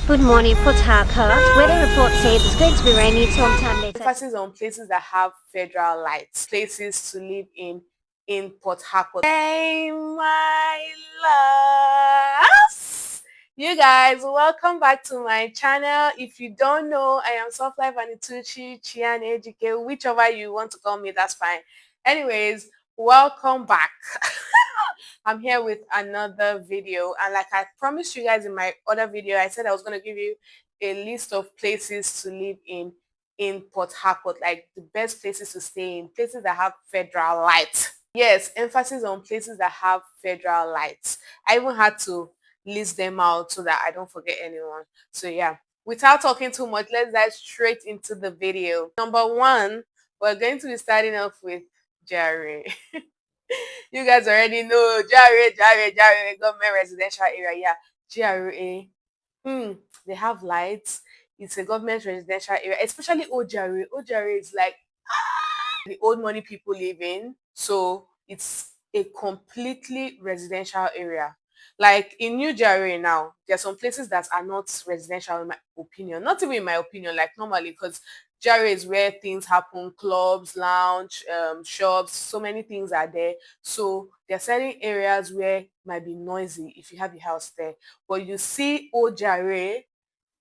Good morning, Port Harcourt. Weather report says it's going to be rainy sometime later. Emphasis on places that have federal lights, places to live in Port Harcourt. Hey, my loves! You guys, welcome back to my channel. If you don't know, I am Soft Life and Ituchi, Chian Ejike, whichever you want to call me, that's fine. Anyways, welcome back. I'm here with another video, and like I promised you guys in my other video, I said I was going to give you a list of places to live in Port Harcourt, like the best places to stay in, places that have federal lights. Yes, emphasis on places that have federal lights. I even had to list them out so that I don't forget anyone. So yeah, without talking too much, let's dive straight into the video. Number one, we're going to be starting off with Jerry. You guys already know Jare, government residential area. Yeah, GRA. They have lights. It's a government residential area, especially Ojare. Ojare is like the old money people live in. So it's a completely residential area. Like in New Jare now, there are some places that are not residential in my opinion. Not even in my opinion, like normally, because Jare is where things happen, clubs, lounge, shops, so many things are there. So there are certain areas where it might be noisy if you have your house there. But you see Ojare,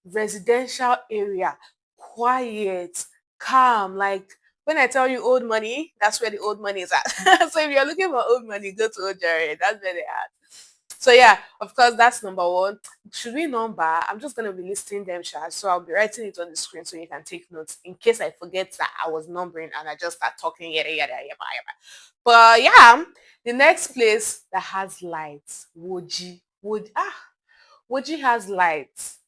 residential area, quiet, calm. Like when I tell you old money, that's where the old money is at. So if you're looking for old money, go to Ojare. That's where they're at. So yeah, of course, that's number one. Should we number? I'm just gonna be listing them, Sha. So I'll be writing it on the screen so you can take notes in case I forget that I was numbering and I just start talking yada yada yada yada. But yeah, the next place that has lights, Woji. Woji has lights.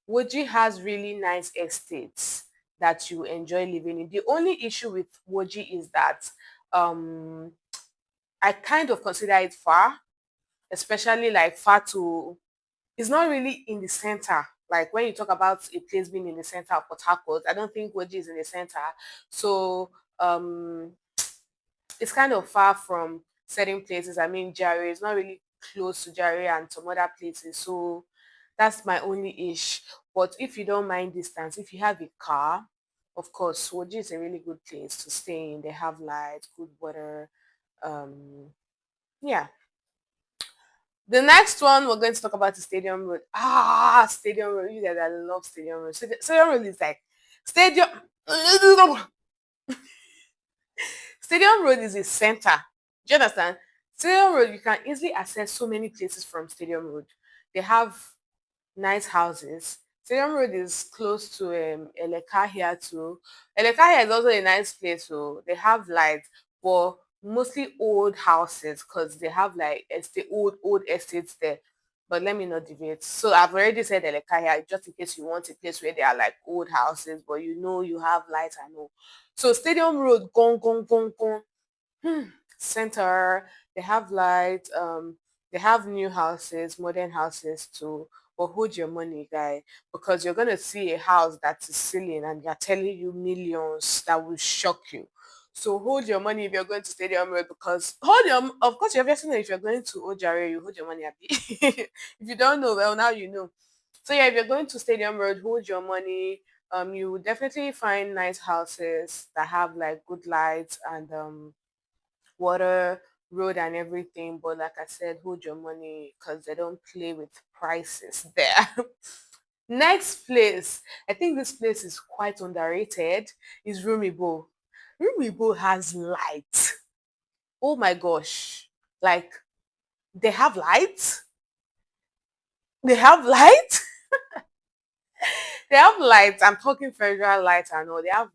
Woji has really nice estates that you enjoy living in. The only issue with Woji is that um I kind of consider it far, especially like far to, it's not really in the center. Like when you talk about a place being in the center of Port Harcourt, I don't think Woji is in the center. So it's kind of far from certain places. I mean, Jare is not really close to Jare and some other places. So that's my only ish. But if you don't mind distance, if you have a car, of course, Woji is a really good place to stay in. They have lights, good weather. Yeah. The next one we're going to talk about is Stadium Road. Stadium Road. You guys, I love Stadium Road. Stadium Road is like Stadium. Stadium Road is a center. Do you understand? Stadium Road, you can easily access so many places from Stadium Road. They have nice houses. Stadium Road is close to Eleka here too. Eleka here is also a nice place, so they have lights, but mostly old houses because they have like old estates there. But let me not deviate. So I've already said Eleka here, just in case you want a place where there are like old houses, but you know you have lights and all. So Stadium Road, gong gong gong gong. Center, they have lights, they have new houses, modern houses too. But hold your money, guy, because you're gonna see a house that is selling and they're telling you millions that will shock you. So hold your money if you're going to Stadium Road, because of course you obviously know if you're going to Ojare, you hold your money happy. If you don't know, well now you know. So yeah, if you're going to Stadium Road, hold your money. You will definitely find nice houses that have like good lights and water, road and everything. But like I said, hold your money because they don't play with prices there. Next place, I think this place is quite underrated, is Rumibo. Rumibo has light. Oh my gosh. Like they have light? They have light? They have lights. I'm talking federal lights. I know they have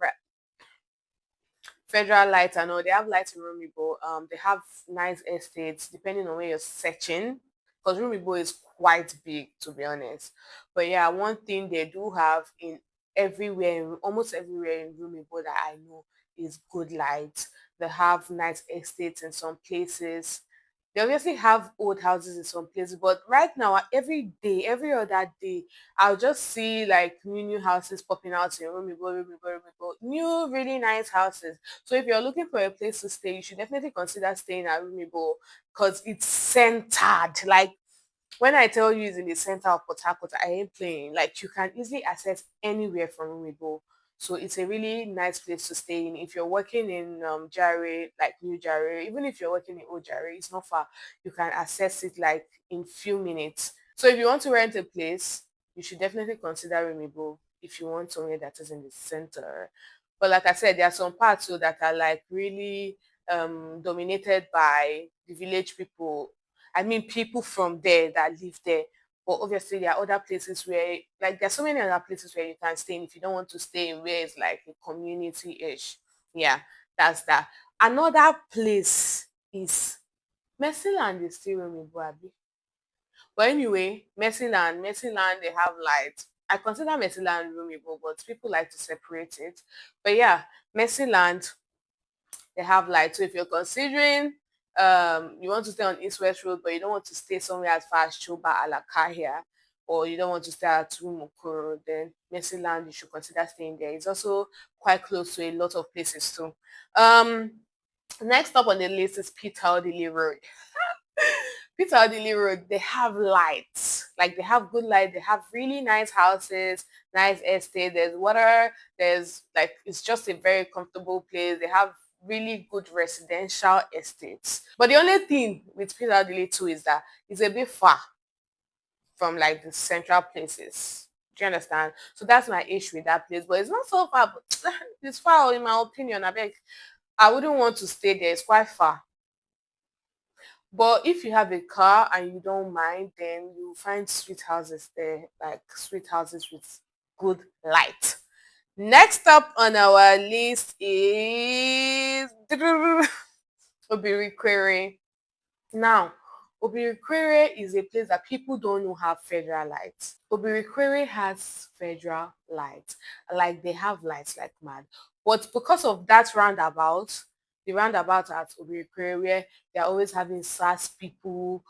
federal lights. I know they have lights in Rumibo. They have nice estates depending on where you're searching. Because Rumibo is quite big, to be honest. But yeah, one thing they do have in almost everywhere in Rumibo that I know is good lights. They have nice estates in some places. They obviously have old houses in some places, but right now, every day, every other day, I'll just see like new houses popping out in Rumibo, new really nice houses. So if you're looking for a place to stay, you should definitely consider staying at Rumibo because it's centered. Like When I tell you it's in the center of Port Harcourt, I ain't playing. Like you can easily access anywhere from Rumibo. So it's a really nice place to stay in. If you're working in Jare, like New Jare, even if you're working in Old Jare, it's not far. You can access it like in few minutes. So if you want to rent a place, you should definitely consider Rumibo if you want somewhere that is in the center. But like I said, there are some parts too that are like really dominated by the village people. I mean, people from there that live there. But obviously, there are other places where, like, there's so many other places where you can stay in if you don't want to stay in where it's like a community-ish. Yeah, that's that. Another place is Mercyland is still in Ibuabi. But anyway, Mercyland, they have light. I consider Mercyland roomable, but people like to separate it. But yeah, Mercyland, they have light. So if you're considering you want to stay on East West Road, but you don't want to stay somewhere as far as Choba Alakahia, or you don't want to stay at Rumokoro, then Mercyland, you should consider staying there. It's also quite close to a lot of places too. Um, Next up on the list is Peter Odili Road. Peter Odili Road, they have lights. Like they have good light. They have really nice houses, nice estate. There's water. There's like it's just a very comfortable place. They have really good residential estates. But the only thing with Peter Odili too is that it's a bit far from like the central places. Do you understand? So that's my issue with that place. But it's not so far, but it's far in my opinion. I wouldn't want to stay there. It's quite far. But if you have a car and you don't mind, then you find sweet houses there, like sweet houses with good light. Next up on our list is Obirikwere. Now, Obirikwere is a place that people don't know have federal lights. Obirikwere has federal lights. Like they have lights like mad. But because of that roundabout, the roundabout at Obirikwere where they're always having SAS people,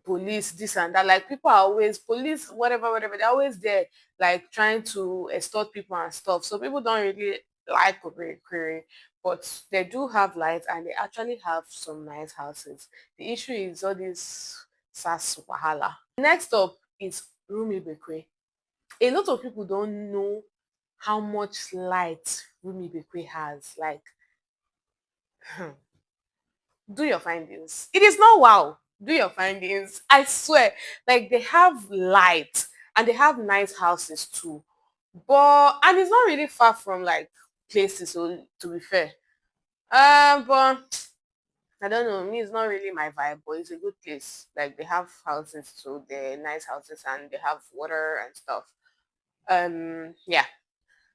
police, this and that. Like people are always police, whatever, they're always there, like trying to extort people and stuff. So people don't really like Obirikwere, but they do have lights and they actually have some nice houses. The issue is all this SAS wahala. Next up is Rumi Bekwe. A lot of people don't know how much light Rumi Bekwe has. Like, do your findings. It is not wow. Do your findings. I swear. Like they have light and they have nice houses too. But and it's not really far from like places, so to be fair. But I don't know. Me, it's not really my vibe, but it's a good place. Like they have houses, so they're nice houses and they have water and stuff. Yeah.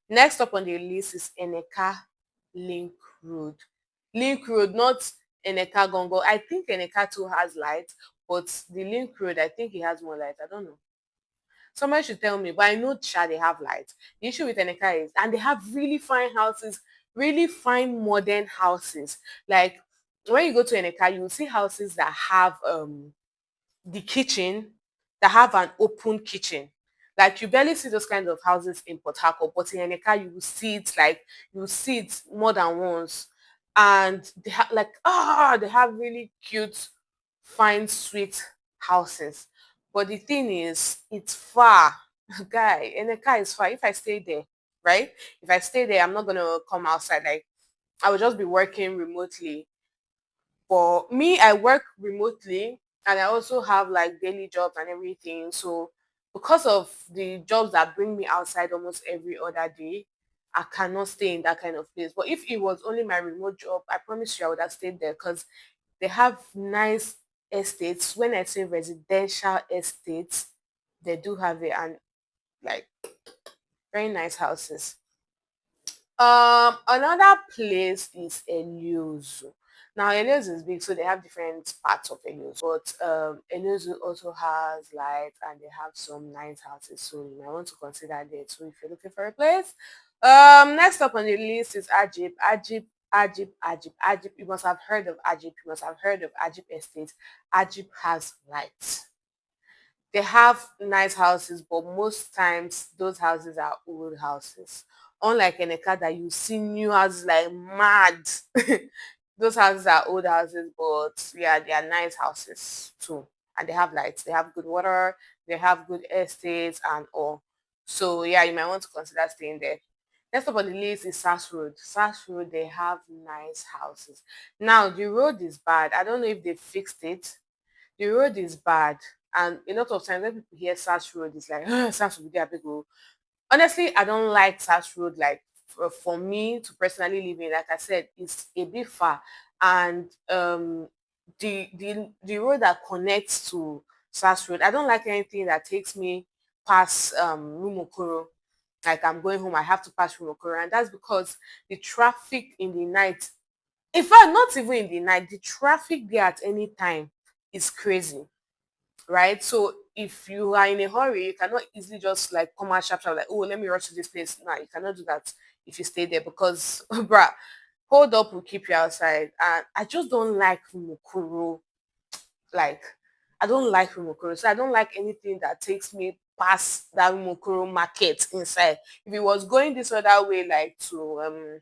Next up on the list is Eneka Link Road. Link Road, not Eneka Gongo. I think Eneka too has light, but the Link Road, I think it has more light. I don't know. Somebody should tell me, but I know Sha they have light. The issue with Eneka is, and they have really fine houses, really fine modern houses. Like when you go to Eneka, you will see houses that have the kitchen, that have an open kitchen. Like you barely see those kinds of houses in Port Harcourt, but in Eneka you will see it like you will see it more than once. And they have like they have really cute, fine, sweet houses. But the thing is, it's far. Guy, Eneka is far. If I stay there, right? If I stay there, I'm not gonna come outside. Like I will just be working remotely. For me, I work remotely and I also have like daily jobs and everything. So because of the jobs that bring me outside almost every other day, I cannot stay in that kind of place. But if it was only my remote job, I promise you I would have stayed there because they have nice estates. When I say residential estates, they do have it and like very nice houses. Another place is Eliozo. Now Eliozo is big, so they have different parts of Eliozo. But Eliozo also has light and they have some nice houses, so you might want to consider there too if you're looking for a place. Next up on the list is Ajib. Ajib. You must have heard of Ajib. You must have heard of Ajib Estate. Ajib has lights. They have nice houses, but most times those houses are old houses. Unlike in a car that you see new houses like mad. Those houses are old houses, but yeah, they are nice houses too. and they have lights, they have good water, they have good estates and all. So yeah, you might want to consider staying there. Next up on the list is SAS Road. SAS Road, they have nice houses. Now the road is bad. I don't know if they fixed it. The road is bad. And a lot of times when people hear SAS Road, it's like, SAS Road, they are big. Honestly, I don't like SAS Road. Like for me to personally live in, like I said, it's a bit far, and the road that connects to SAS Road, I don't like anything that takes me past Rumokoro. Like I'm going home, I have to pass Rumokoro, and that's because the traffic in the night. In fact, not even in the night, the traffic there at any time is crazy, right? So if you are in a hurry, you cannot easily just like come out sharp, sharp, like, oh, let me rush to this place. No, you cannot do that if you stay there because, bruh, hold up will keep you outside. And I just don't like Mukuru. Like, I don't like Mukuru. So I don't like anything that takes me past that Mukuru market inside. If it was going this other way, like to,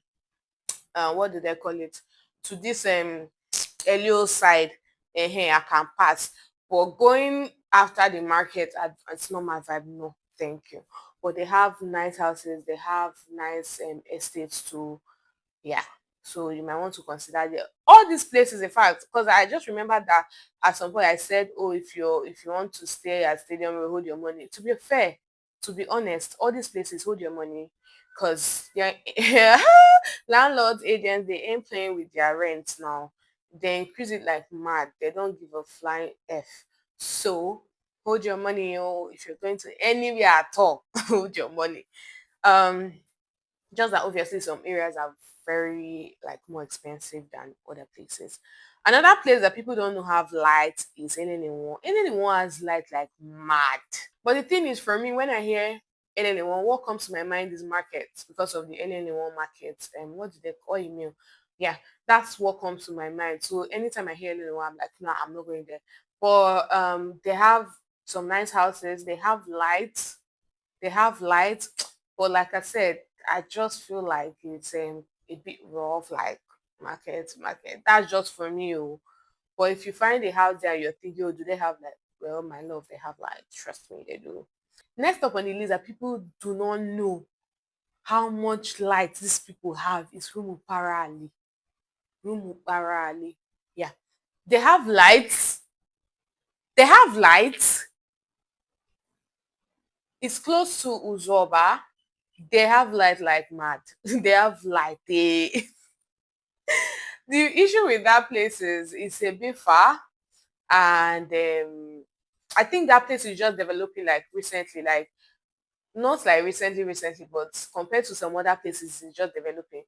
what do they call it? To this, Elio side, I can pass. But going after the market, it's not my vibe. No, thank you. But they have nice houses. They have nice estates too. Yeah. So you might want to consider all these places. In fact, because I just remember that at some point I said, "Oh, if you want to stay at Stadium Road, hold your money." To be fair, to be honest, all these places hold your money, because yeah, landlords, agents, they ain't playing with their rent now. They increase it like mad. They don't give a flying f. So hold your money, if you're going to anywhere at all, hold your money. Um, just that obviously some areas are very like more expensive than other places. Another place that people don't know have light is Enenimon. Enenimon has light like mad. But the thing is, for me, when I hear Enenimon, what comes to my mind is markets because of the Enenimon market. And what do they call email? Yeah, that's what comes to my mind. So anytime I hear Enenimon, I'm like, no, I'm not going there. But they have some nice houses. They have lights, but like I said, I just feel like it's a bit rough, like market. That's just for me. Oh. But if you find a house there, you're thinking, oh, do they have like? Well, my love, they have like. Trust me, they do. Next up on the list that people do not know how much light these people have is Rumu Parali. Rumu Parali. Yeah, they have lights. They have lights. It's close to Uzoba. They have light like mad. They have light. The issue with that place is it's a bit far, and I think that place is just developing like recently, like not like recently, but compared to some other places, it's just developing.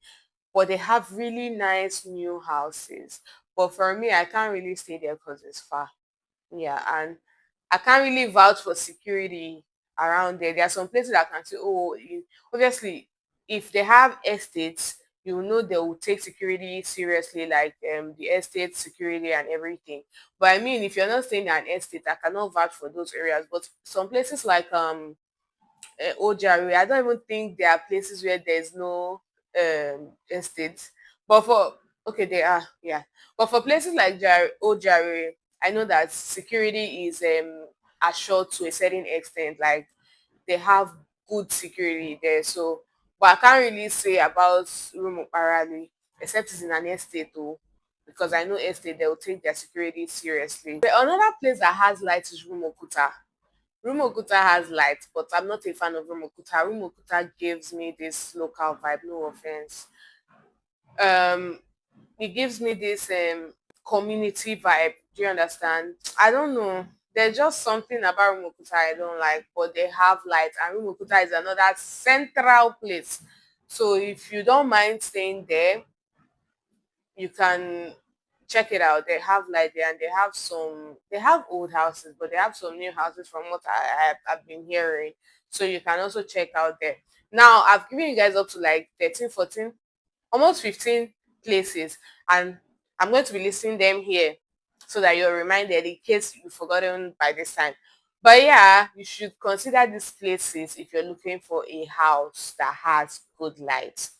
But they have really nice new houses. But for me, I can't really stay there because it's far. Yeah, and I can't really vouch for security around there. There are some places I can say, oh, obviously, if they have estates, you know they will take security seriously, like the estate security and everything. But I mean, if you're not staying in an estate, I cannot vouch for those areas. But some places like Ojari, I don't even think there are places where there's no estate. But for okay, they are, yeah. But for places like Ojari, I know that security is assured to a certain extent. Like they have good security there. So, but I can't really say about Rumo Parali, except it's in an estate though. Because I know estate they will take their security seriously. But another place that has lights is Rumokuta. Rumokuta has lights, but I'm not a fan of Rumokuta. Rumokuta gives me this local vibe, no offense. Um, it gives me this community vibe. Do you understand? I don't know. There's just something about Rumokuta I don't like, but they have lights, and Rumokuta is another central place. So if you don't mind staying there, you can check it out. They have like there, and they have old houses, but they have some new houses from what I've been hearing. So you can also check out there. Now I've given you guys up to like 13, 14, almost 15 places, and I'm going to be listing them here so that you're reminded in case you've forgotten by this time. But yeah, you should consider these places if you're looking for a house that has good light.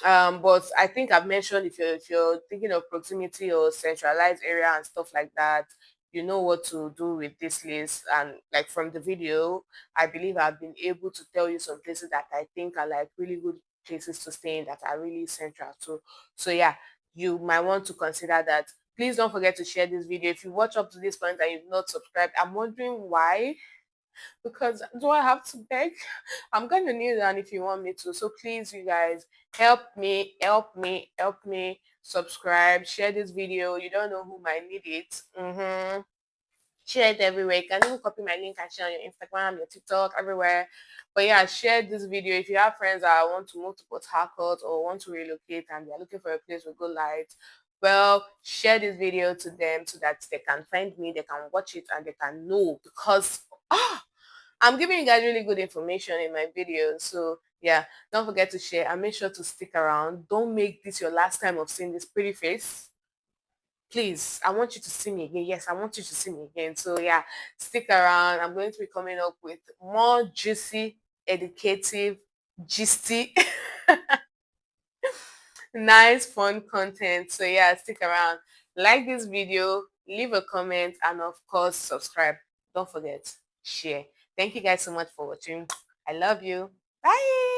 But I think I've mentioned if you're thinking of proximity or centralized area and stuff like that, you know what to do with this list. And like from the video, I believe I've been able to tell you some places that I think are like really good places to stay in that are really central too. So yeah, you might want to consider that. Please don't forget to share this video. If you watch up to this point and you've not subscribed, I'm wondering why. Because do I have to beg? I'm gonna kneel down if you want me to. So please, you guys, help me subscribe, share this video. You don't know who might need it. Share it everywhere. You can even copy my link and share on your Instagram, your TikTok, everywhere. But yeah, share this video. If you have friends that want to move to Port Harcourt or want to relocate and they're looking for a place with good light, well, share this video to them so that they can find me, they can watch it, and they can know. Because I'm giving you guys really good information in my videos. So yeah, don't forget to share and make sure to stick around. Don't make this your last time of seeing this pretty face. Please, I want you to see me again. Yes, I want you to see me again. So yeah, stick around. I'm going to be coming up with more juicy, educative, gisty, nice, fun content. So yeah, stick around. Like this video, leave a comment, and of course, subscribe. Don't forget, share. Thank you guys so much for watching. I love you. Bye.